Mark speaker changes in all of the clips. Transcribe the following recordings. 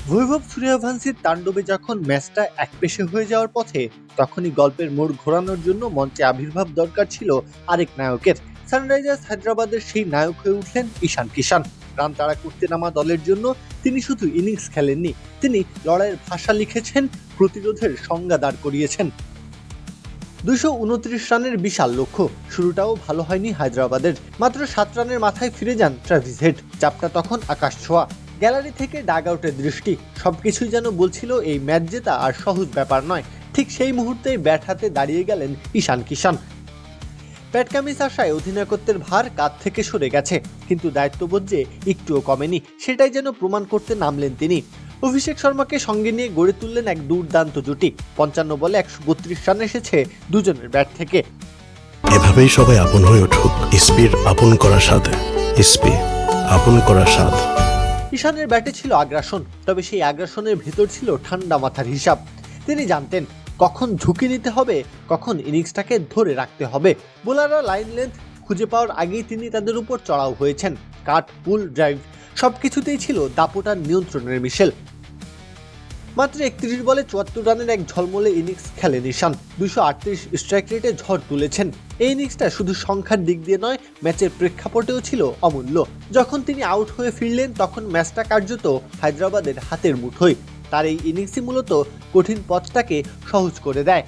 Speaker 1: বৈভব সূর্যবংশীর তাণ্ডবে যখন ম্যাচটা একপেশে হয়ে যাওয়ার পথে, তখনই গল্পের মোড় ঘোরানোর জন্য মঞ্চে আবির্ভাব দরকার ছিল আরেক নায়কের। সানরাইজার্স হায়দ্রাবাদের সেই নায়ক হয়ে উঠলেন ঈশান কিষান। রান তাড়া করতে নামা দলের জন্য তিনি শুধু ইনিংস খেলেননি, তিনি লড়াইয়ের ভাষা লিখেছেন, প্রতিরোধের সংজ্ঞা দাঁড় করিয়েছেন। 229 রানের বিশাল লক্ষ্য। শুরুটাও ভালো হয়নি হায়দ্রাবাদের। মাত্র 7 রানের মাথায় ফিরে যান ট্রাভিস হেড। চাপটা তখন আকাশ ছোঁয়া। গ্যালারি থেকে ডাগ আউটের দৃষ্টি, সবকিছুই যেন বলছিল এই ম্যাচ জেতা আর সহজ ব্যাপার নয়। ঠিক সেই মুহূর্তেই ব্যাট হাতে দাঁড়িয়ে গেলেন ঈশান কিষান। প্যাট কামিন্স আশায় অধিনায়কত্বের ভার কাঁধ থেকে সরে গেছে, কিন্তু দায়িত্ববোধ যে একটুও কমেনি সেটাই যেন প্রমাণ করতে নামলেন তিনি। অভিষেক শর্মাকে সঙ্গে নিয়ে গড়ে তুললেন এক দুর্দান্ত জুটি। 55 বলে 132 রান এসেছে দুজনের ব্যাট থেকে।
Speaker 2: এভাবেই সবাই আপন হয়ে উঠুক। ইসপির আপন করার সাথে। ইসপি আপন করার স্বাদ।
Speaker 1: ঈশানের ব্যাটে ছিল আগ্রাসন, তবে সেই আগ্রাসনের ভেতর ছিল ঠান্ডা মাথার হিসাব। তিনি জানতেন কখন ঝুঁকি নিতে হবে, কখন ইনিংসটাকে ধরে রাখতে হবে। বোলাররা লাইন লেন্থ খুঁজে পাওয়ার আগেই তিনি তাদের উপর চড়াও হয়েছেন। কাট, পুল, ড্রাইভ সবকিছুতেই ছিল দাপটার নিয়ন্ত্রণের মিশেল। মাত্র 31 বলে 74 রানের এক ঝলমলে ইনিংস খেলেন ঈশান। 238 স্ট্রাইক রেটে ঝড় তুলেছেন। এই ইনিংসটা শুধু সংখ্যার দিক দিয়ে নয়, ম্যাচের প্রেক্ষাপটেও ছিল অমূল্য। যখন তিনি আউট হয়ে ফিরলেন তখন ম্যাচটা কার্যত হায়দ্রাবাদের হাতের মুঠোয়। তার এই ইনিংসই মূলত কঠিন পথটাকে সহজ করে দেয়।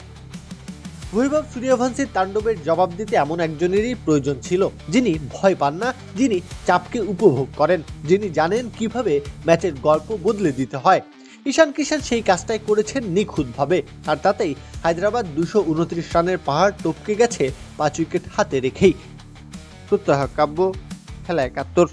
Speaker 1: বৈভব সূর্যবংশীর তাণ্ডবের জবাব দিতে এমন একজনেরই প্রয়োজন ছিল, যিনি ভয় পান না, যিনি চাপকে উপভোগ করেন, যিনি জানেন কিভাবে ম্যাচের গল্প বদলে দিতে হয়। ঈশান কিষান সেই কাজটাই করেছেন নিখুঁতভাবে, আর তাতেই হায়দ্রাবাদ 229 রানের পাহাড় টপকে গেছে 5 উইকেট হাতে রেখেই। প্রত্যহ কাব্য, খেলা 71।